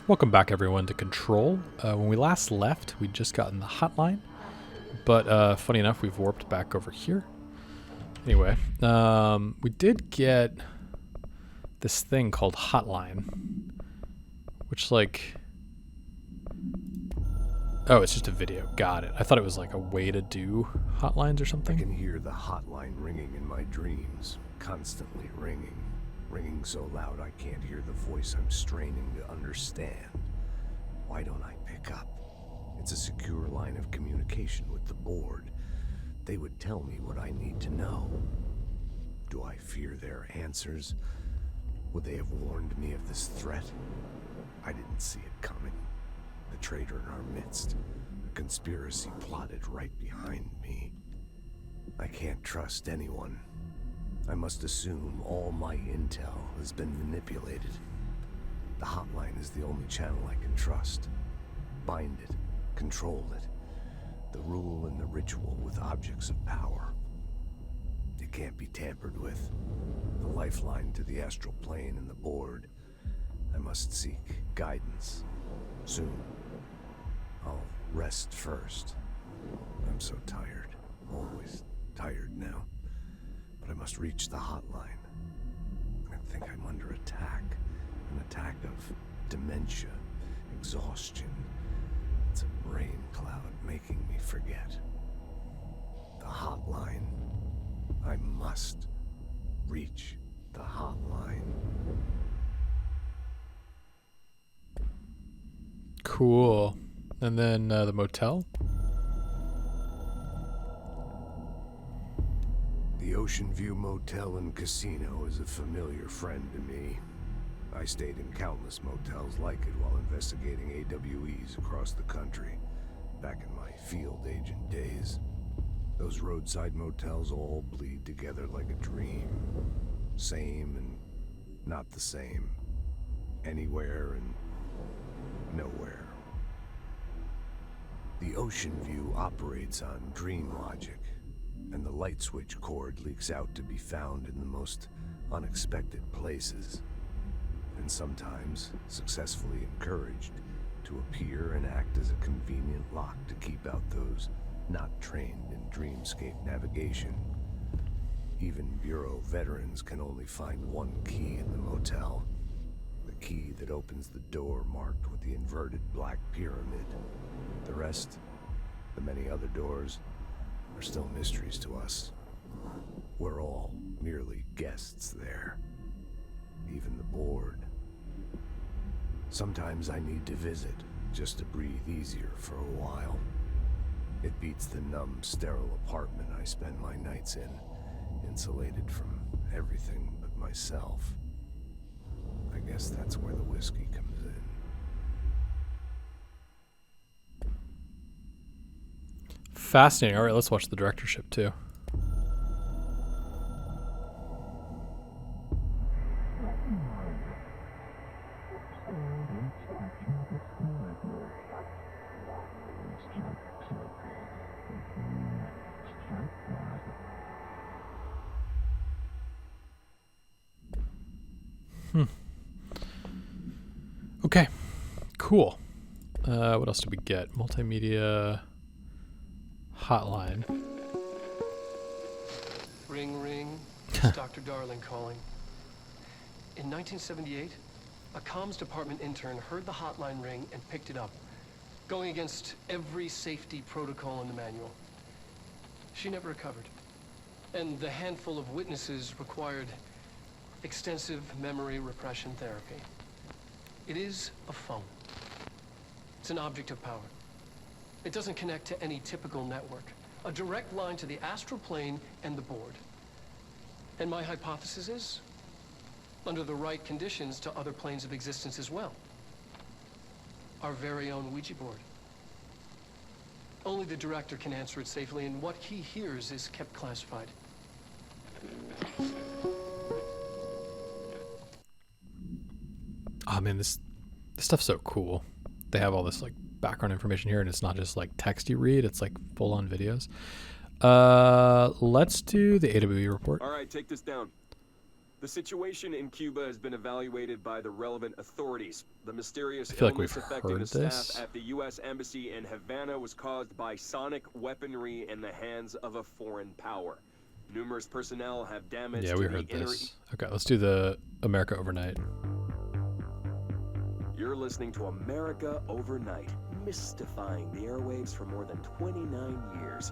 Welcome back, everyone, to Control. When we last left, we'd just gotten the hotline, but funny enough, we've warped back over here. Anyway, we did get this thing called Hotline, which, like... Oh, it's just a video. Got it. I thought it was like a way to do hotlines or something. I can hear the hotline ringing in my dreams, constantly ringing. Ringing so loud I can't hear the voice I'm straining to understand. Why don't I pick up? It's a secure line of communication with the board. They would tell me what I need to know. Do I fear their answers? Would they have warned me of this threat? I didn't see it coming. The traitor in our midst. A conspiracy plotted right behind me. I can't trust anyone. I must assume all my intel has been manipulated. The hotline is the only channel I can trust. Bind it, control it. The rule and the ritual with objects of power. It can't be tampered with. The lifeline to the astral plane and the board. I must seek guidance. Soon. I'll rest first. I'm so tired. Always tired now. But I must reach the hotline. I think I'm under attack. An attack of dementia, exhaustion. It's a brain cloud making me forget. The hotline. I must reach the hotline. Cool. And then the motel? The Ocean View Motel and Casino is a familiar friend to me. I stayed in countless motels like it while investigating AWEs across the country, back in my field agent days. Those roadside motels all bleed together like a dream. Same and not the same. Anywhere and nowhere. The Ocean View operates on dream logic, and the light switch cord leaks out to be found in the most unexpected places, and sometimes successfully encouraged to appear and act as a convenient lock to keep out those not trained in dreamscape navigation. Even Bureau veterans can only find one key in the motel. The key that opens the door marked with the inverted black pyramid. The rest, the many other doors, are still mysteries to us. We're all merely guests there. Even the board. Sometimes I need to visit, just to breathe easier for a while. It beats the numb, sterile apartment I spend my nights in, insulated from everything but myself. I guess that's where the whiskey comes in. Fascinating. All right, let's watch the directorship too. Okay, cool. What else did we get? Multimedia hotline. Ring, ring. It's Dr. Darling calling. In 1978, a comms department intern heard the hotline ring and picked it up, going against every safety protocol in the manual. She never recovered, and the handful of witnesses required extensive memory repression therapy. It is a phone. It's an object of power. It doesn't connect to any typical network. A direct line to the astral plane and the board. And my hypothesis is, under the right conditions, to other planes of existence as well. Our very own Ouija board. Only the director can answer it safely, and what he hears is kept classified. Oh man, this stuff's so cool. They have all this like background information here, and it's not just like text you read, it's like full on videos. Let's do the AWE report. All right, take this down. The situation in Cuba has been evaluated by the relevant authorities. The mysterious I feel like illness we've affecting heard the staff this. at the U.S. Embassy in Havana was caused by sonic weaponry in the hands of a foreign power. Numerous personnel have damaged Yeah, we the heard inner... this. Okay, let's do the America Overnight. You're listening to America Overnight, mystifying the airwaves for more than 29 years.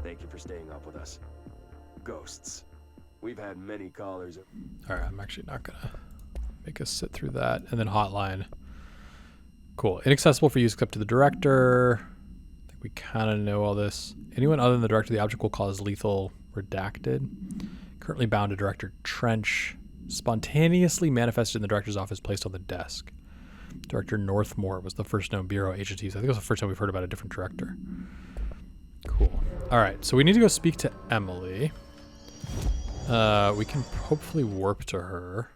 Thank you for staying up with us. Ghosts. We've had many callers. All right, I'm actually not gonna make us sit through that. And then hotline. Cool. Inaccessible for use except to the director. I think we kind of know all this. Anyone other than the director, the object will cause lethal. Redacted. Currently bound to Director Trench. Spontaneously manifested in the director's office, placed on the desk. Director Northmore was the first known bureau agent to use. I think it was the first time we've heard about a different director. Cool. All right, so we need to go speak to Emily. We can hopefully warp to her.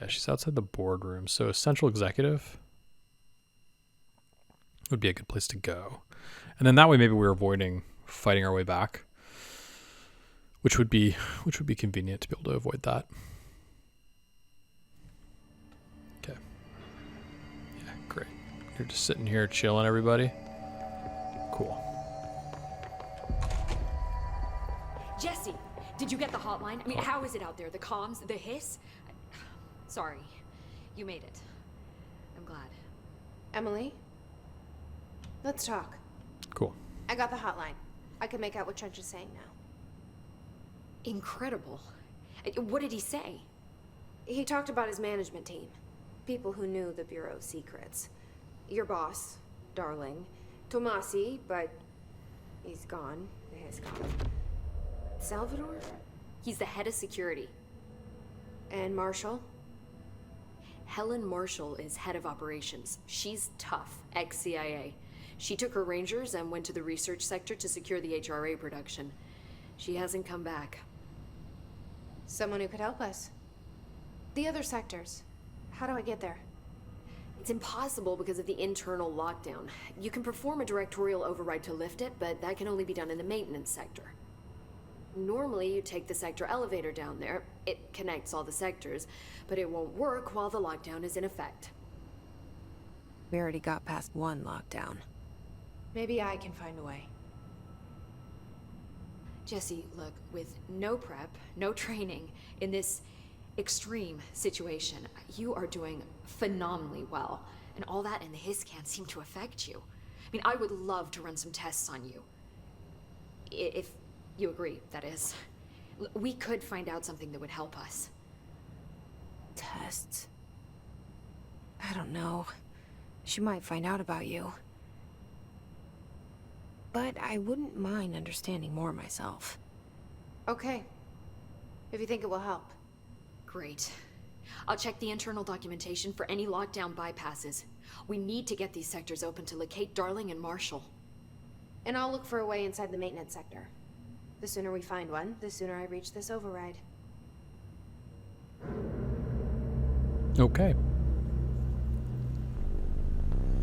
Yeah, she's outside the boardroom. So Central Executive would be a good place to go. And then that way maybe we're avoiding fighting our way back. Which would be convenient to be able to avoid that. Okay. Yeah, great. You're just sitting here chilling, everybody. Cool. Jesse, did you get the hotline? I mean, how is it out there? The comms, the hiss? Sorry, you made it. I'm glad. Emily? Let's talk. Cool. I got the hotline. I can make out what Trench is saying now. Incredible. What did he say? He talked about his management team. People who knew the Bureau's secrets. Your boss, Darling. Tomasi, but he's gone. He's gone. Salvador? He's the head of security. And Marshall? Helen Marshall is head of operations. She's tough, ex-CIA. She took her Rangers and went to the research sector to secure the HRA production. She hasn't come back. Someone who could help us. The other sectors. How do I get there? It's impossible because of the internal lockdown. You can perform a directorial override to lift it, but that can only be done in the maintenance sector. Normally, you take the sector elevator down there. It connects all the sectors, but it won't work while the lockdown is in effect. We already got past one lockdown. Maybe I can find a way. Jesse, look, with no prep, no training, in this extreme situation, you are doing phenomenally well. And all that and the hiss can't seem to affect you. I mean, I would love to run some tests on you. If you agree, that is. We could find out something that would help us. Tests? I don't know. She might find out about you. But I wouldn't mind understanding more myself. Okay. If you think it will help. Great. I'll check the internal documentation for any lockdown bypasses. We need to get these sectors open to locate Darling and Marshall. And I'll look for a way inside the maintenance sector. The sooner we find one, the sooner I reach this override. Okay.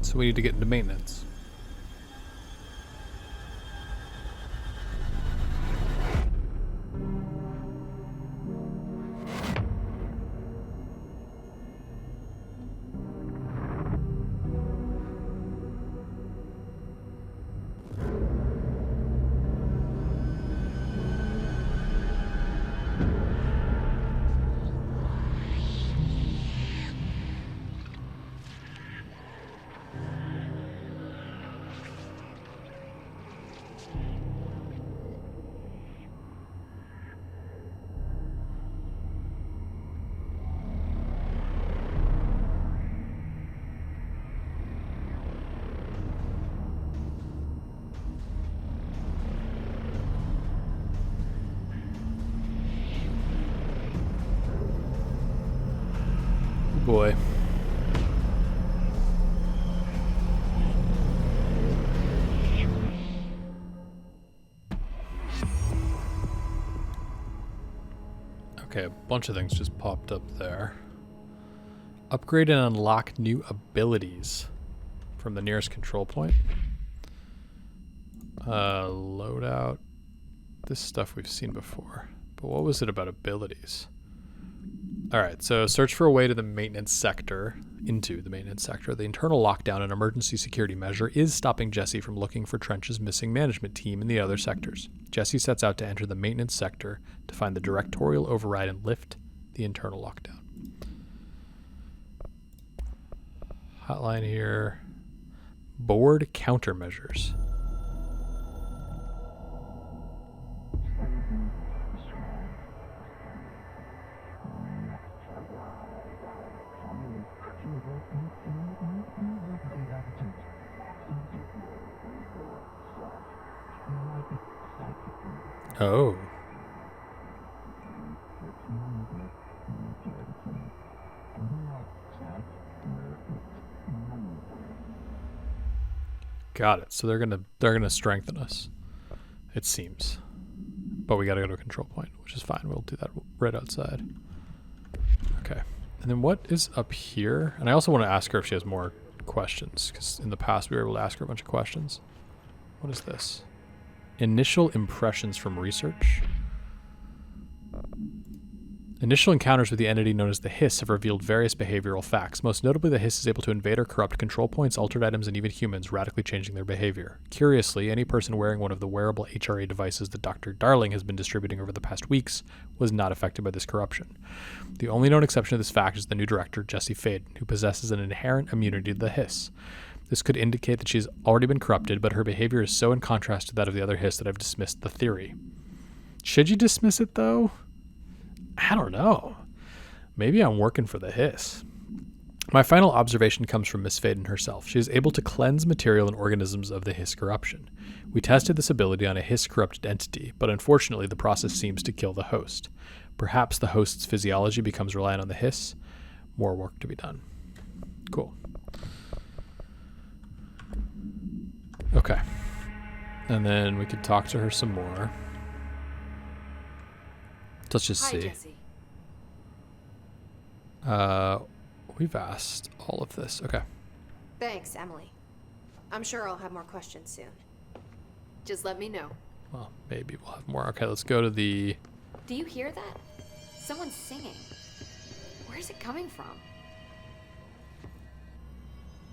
So we need to get into maintenance. Boy. Okay, a bunch of things just popped up there. Upgrade and unlock new abilities from the nearest control point. Loadout. This stuff we've seen before. But what was it about abilities? Alright, so search for a way to the maintenance sector, into the maintenance sector. The internal lockdown, an emergency security measure, is stopping Jesse from looking for Trench's missing management team in the other sectors. Jesse sets out to enter the maintenance sector to find the directorial override and lift the internal lockdown. Hotline here. Board countermeasures. Oh. Got it. So they're gonna strengthen us, it seems. But we gotta go to a control point, which is fine. We'll do that right outside. Okay. And then what is up here? And I also want to ask her if she has more questions, because in the past we were able to ask her a bunch of questions. What is this? Initial impressions from research. Initial encounters with the entity known as the Hiss have revealed various behavioral facts. Most notably, the Hiss is able to invade or corrupt control points, altered items, and even humans, radically changing their behavior. Curiously, any person wearing one of the wearable HRA devices that Dr. Darling has been distributing over the past weeks was not affected by this corruption. The only known exception to this fact is the new director, Jesse Faden, who possesses an inherent immunity to the Hiss. This could indicate that she's already been corrupted, but her behavior is so in contrast to that of the other Hiss that I've dismissed the theory. Should you dismiss it, though? I don't know. Maybe I'm working for the Hiss. My final observation comes from Miss Faden herself. She is able to cleanse material and organisms of the Hiss corruption. We tested this ability on a Hiss-corrupted entity, but unfortunately the process seems to kill the host. Perhaps the host's physiology becomes reliant on the Hiss. More work to be done. Cool. Okay. And then we could talk to her some more. Let's just see. Jesse. We've asked all of this. Okay. Thanks, Emily. I'm sure I'll have more questions soon. Just let me know. Well, maybe we'll have more. Okay, let's go to the... Do you hear that? Someone's singing. Where's it coming from?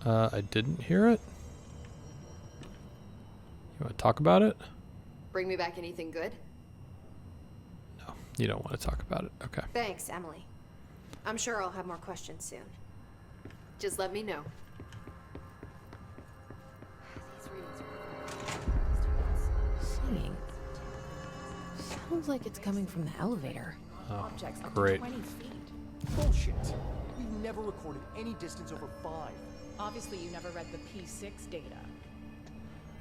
I didn't hear it. You want to talk about it? Bring me back anything good? No, you don't want to talk about it. Okay. Thanks, Emily. I'm sure I'll have more questions soon. Just let me know. Singing. Sounds like it's coming from the elevator. Oh, Objects up great. to 20 feet. Bullshit. We've never recorded any distance over 5. Obviously, you never read the P6 data.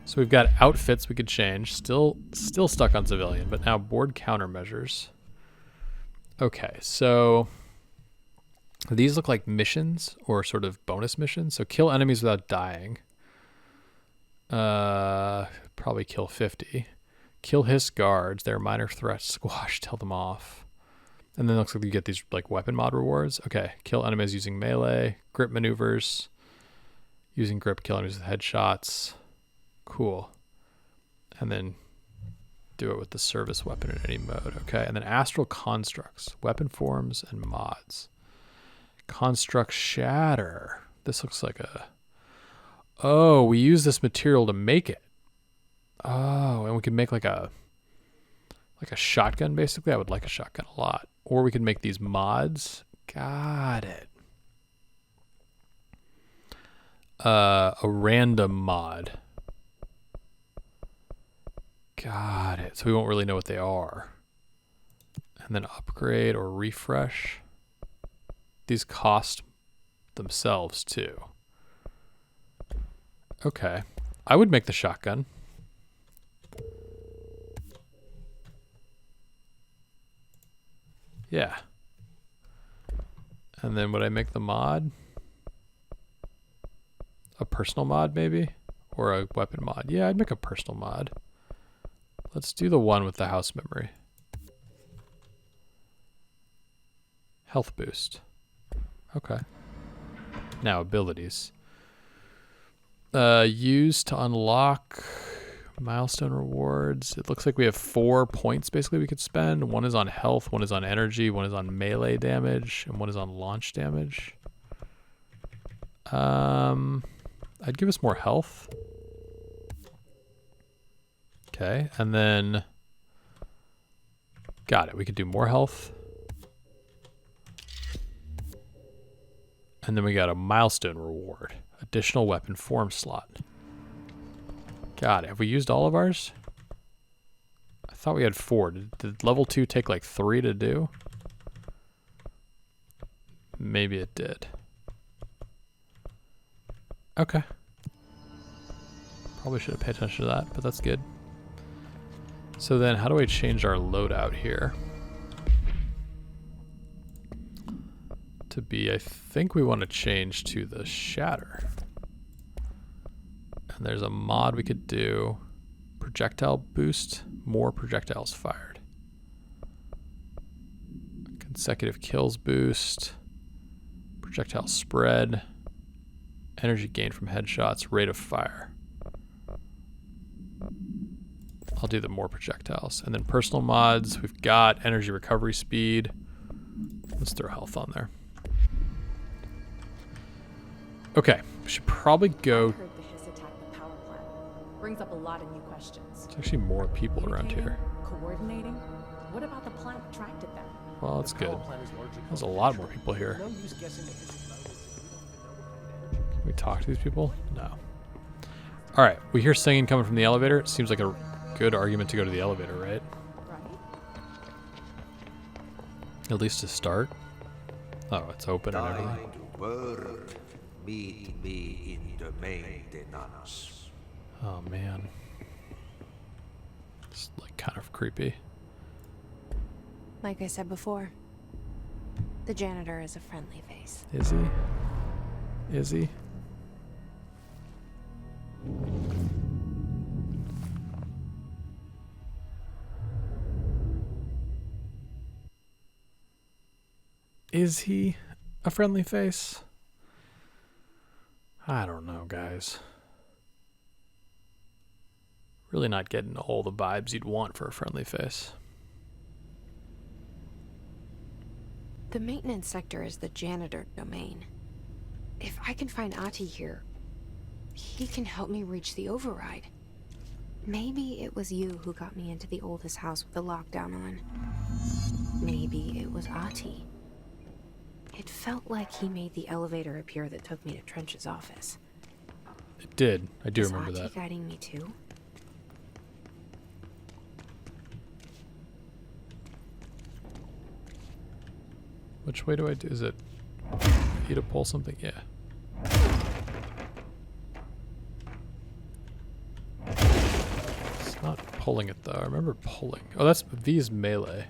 So we've got outfits we could change. Still stuck on civilian, but now board countermeasures. Okay, so these look like missions or sort of bonus missions. So kill enemies without dying. Probably kill 50. Kill Hiss guards. They're minor threats. Squash. Tell them off. And then it looks like you get these like weapon mod rewards. Okay. Kill enemies using melee. Grip maneuvers. Using grip, kill enemies with headshots. Cool. And then do it with the service weapon in any mode. Okay. And then astral constructs. Weapon forms and mods. Construct shatter. This looks like a... Oh, we use this material to make it. Oh, and we can make like a shotgun, basically. I would like a shotgun a lot. Or we can make these mods. Got it. A random mod. Got it. So we won't really know what they are. And then upgrade or refresh. These cost themselves too. Okay. I would make the shotgun. Yeah. And then would I make the mod? A personal mod maybe? Or a weapon mod? Yeah, I'd make a personal mod. Let's do the one with the house memory. Health boost. Okay. Now abilities. Use to unlock Milestone rewards. It looks like we have 4 points basically we could spend. One is on health, one is on energy, one is on melee damage, and one is on launch damage. I'd give us more health. Okay, and then got it. We could do more health. And then we got a milestone reward. Additional weapon form slot. Got it. Have we used all of ours? I thought we had 4. Did level 2 take like 3 to do? Maybe it did. Okay. Probably should have paid attention to that, but that's good. So then how do I change our loadout here? To be, I think we want to change to the shatter. And there's a mod we could do. Projectile boost, more projectiles fired. Consecutive kills boost. Projectile spread. Energy gain from headshots, rate of fire. I'll do the more projectiles. And then personal mods, we've got energy recovery speed. Let's throw health on there. Okay, we should probably go. I heard the Hiss attacked the power plant. Brings up a lot of new questions. There's actually more people around here. Coordinating? What about the plant attracted them? Well, that's The good. power plant is largely There's a lot more people here. No use guessing the Hiss's motives if we don't even know what kind of energy. Can we talk to these people? No. Alright, we hear singing coming from the elevator. It seems like a good argument to go to the elevator, right? Right? At least to start. Oh, it's open and everything. Time to work. Meet me in the maintenance. Oh man. It's like kind of creepy. Like I said before, the janitor is a friendly face. Is he? Is he? Is he a friendly face? I don't know, guys. Really not getting all the vibes you'd want for a friendly face. The maintenance sector is the janitor domain. If I can find Ahti here, he can help me reach the override. Maybe it was you who got me into the oldest house with the lockdown on. Maybe it was Ahti. It felt like he made the elevator appear that took me to Trench's office. It did. I do Is remember Ahti that. guiding me too? Which way do I do? Is it you to pull something? Yeah. It's not pulling it though. I remember pulling. Oh, that's V is melee.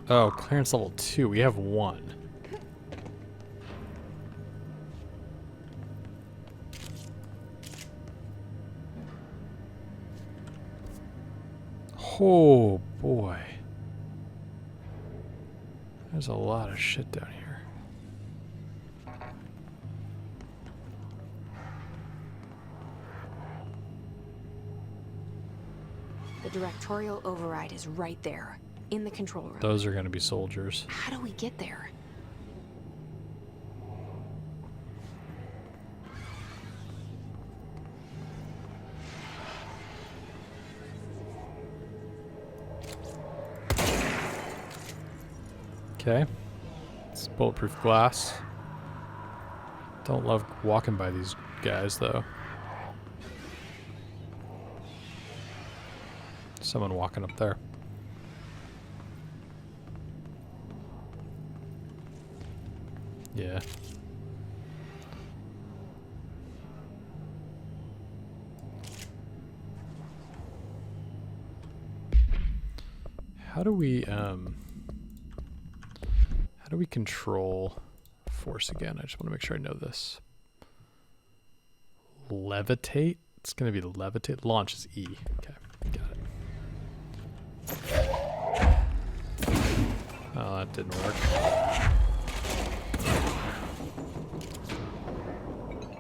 Oh, clearance level 2. We have 1. Oh boy. There's a lot of shit down here. The directorial override is right there, in the control room. Those are going to be soldiers. How do we get there? Okay. It's bulletproof glass. Don't love walking by these guys though. Someone walking up there. Yeah. How do we control force again? I just want to make sure I know this. Levitate? It's going to be levitate. Launch is E. Okay, got it. Oh, that didn't work.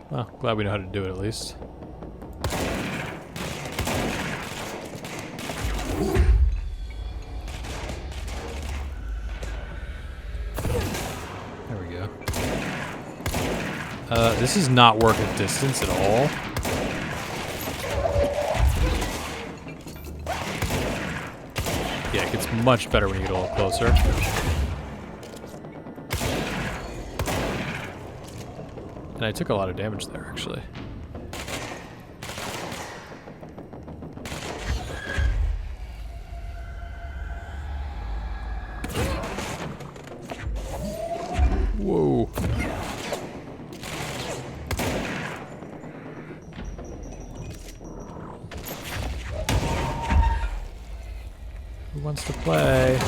Well, glad we know how to do it at least. There we go. This is not work at distance at all. Yeah, it gets much better when you get a little closer. And I took a lot of damage there, actually. Whoa. Who wants to play?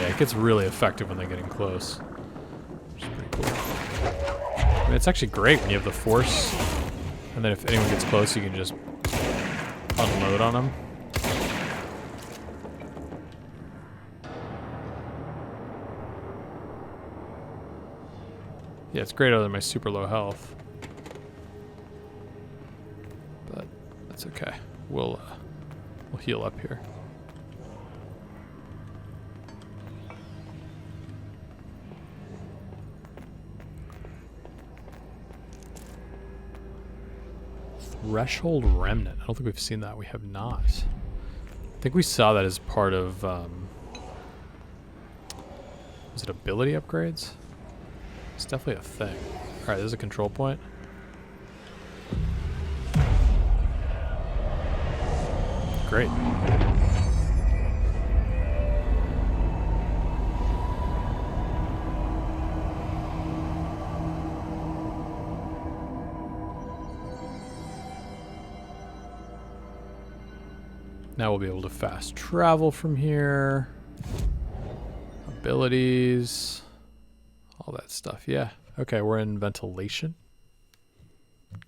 It gets really effective when they're getting close, which is pretty cool. I mean, it's actually great when you have the force, and then if anyone gets close, you can just unload on them. Yeah, it's great other than my super low health, but that's okay. We'll heal up here. Threshold Remnant. I don't think we've seen that. We have not. I think we saw that as part of, was it ability upgrades? It's definitely a thing. Alright, there's a control point. Great. Now we'll be able to fast travel from here. Abilities. All that stuff. Yeah. Okay, we're in ventilation.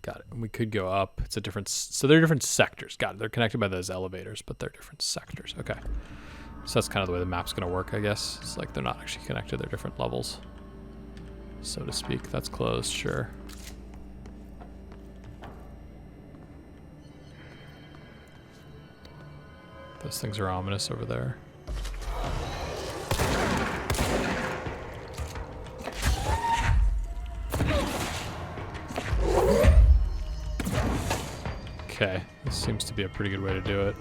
Got it. And we could go up. It's a different... So they're different sectors. Got it. They're connected by those elevators, but they're different sectors. Okay. So that's kind of the way the map's going to work, I guess. It's like they're not actually connected. They're different levels, so to speak. That's closed. Sure. Those things are ominous over there. Okay, this seems to be a pretty good way to do it.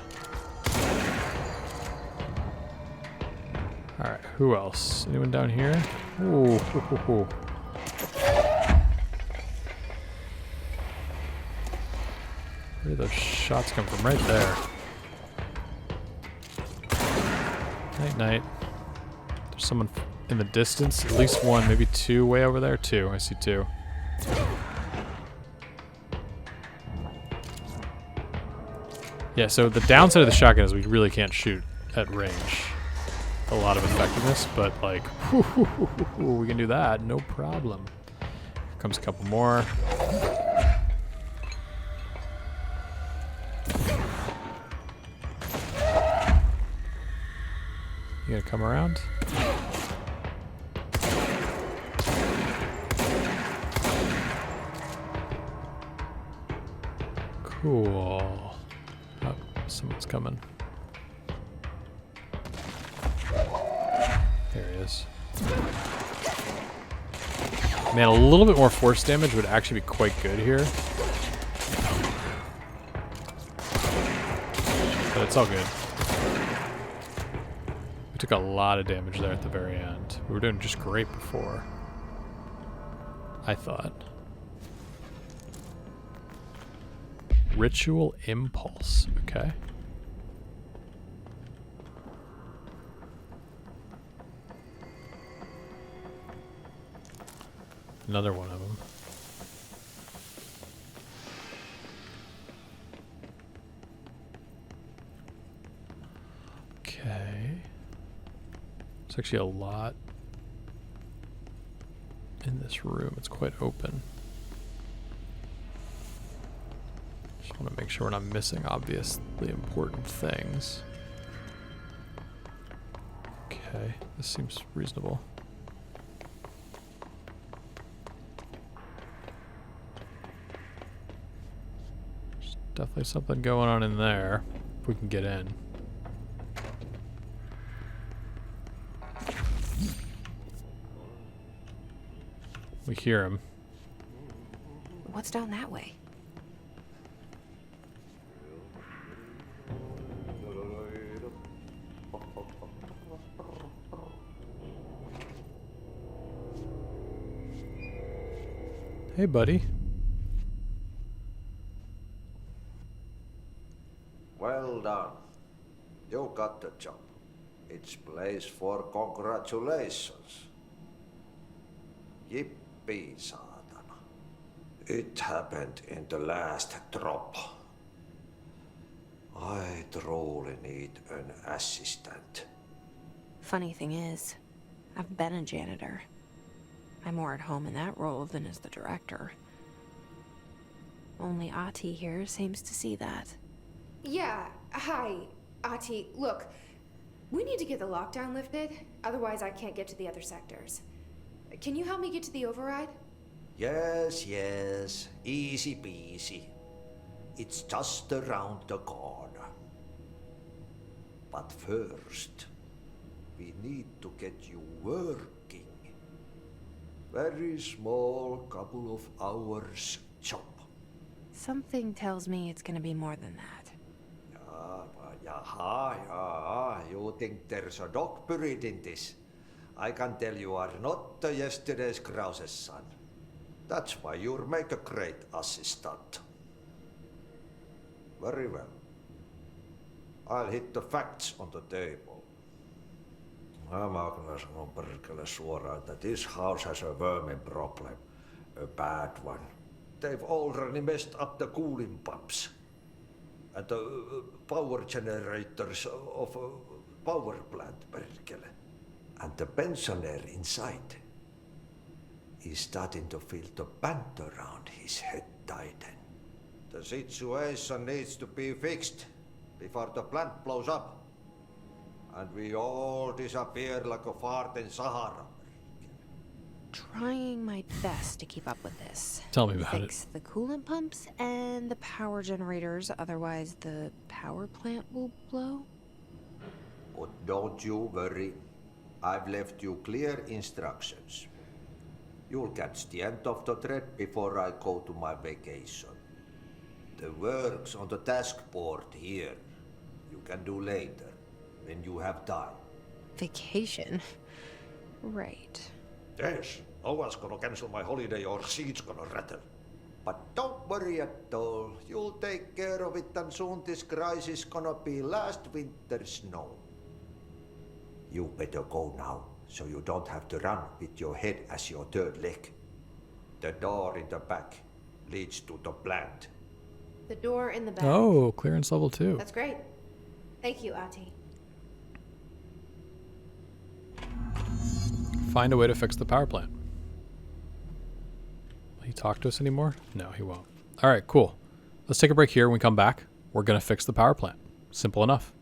Alright, who else? Anyone down here? Ooh, hoo, hoo, hoo. Where did those shots come from? Right there. Night, night. There's someone in the distance. At least one, maybe two way over there. Two. I see two. Yeah, so the downside of the shotgun is we really can't shoot at range. A lot of effectiveness, but like, we can do that. No problem. Here comes a couple more. You gonna come around? Cool. Oh, someone's coming. There he is. Man, a little bit more force damage would actually be quite good here. But it's all good. We took a lot of damage there at the very end. We were doing just great before, I thought. Ritual Impulse. Okay. Another one of them. actually a lot in this room. It's quite open. Just want to make sure we're not missing obviously important things. Okay, this seems reasonable. There's definitely something going on in there, if we can get in. We hear him. What's down that way? Hey, buddy. Well done. You got the job. It's place for congratulations. Yippee, saatana. It happened in the last drop. I truly need an assistant. Funny thing is, I've been a janitor. I'm more at home in that role than as the director. Only Ati here seems to see that. Yeah, hi, Ati. Look, we need to get the lockdown lifted, otherwise I can't get to the other sectors. Can you help me get to the override? Yes, yes. Easy peasy. It's just around the corner. But first, we need to get you working. Very small, couple of hours job. Something tells me it's gonna be more than that. Yeah. You think there's a dog buried in this? I can tell you are not yesterday's Krause's son. That's why you'll make a great assistant. Very well. I'll hit the facts on the table. Mä kyllä sanon perkele suoraan, that this house has a vermin problem. A bad one. They've already messed up the cooling pumps. And the power generators of a power plant, perkele. And the pensioner inside is starting to feel the band around his head tighten. The situation needs to be fixed before the plant blows up. And we all disappear like a fart in Sahara. Trying my best to keep up with this. Tell me about Fix the coolant pumps and the power generators, otherwise the power plant will blow. But don't you worry. I've left you clear instructions. You'll catch the end of the thread before I go to my vacation. The work's on the task board here. You can do later, when you have time. Vacation? Right. Yes, no one's gonna cancel my holiday or seat's gonna rattle. But don't worry at all. You'll take care of it and soon this crisis gonna be last winter's snow. You better go now, so you don't have to run with your head as your third leg. The door in the back leads to the plant. The door in the back. Oh, clearance level 2. That's great. Thank you, Ati. Find a way to fix the power plant. Will he talk to us anymore? No, he won't. All right, cool. Let's take a break here. When we come back, we're going to fix the power plant. Simple enough.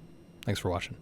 Thanks for watching.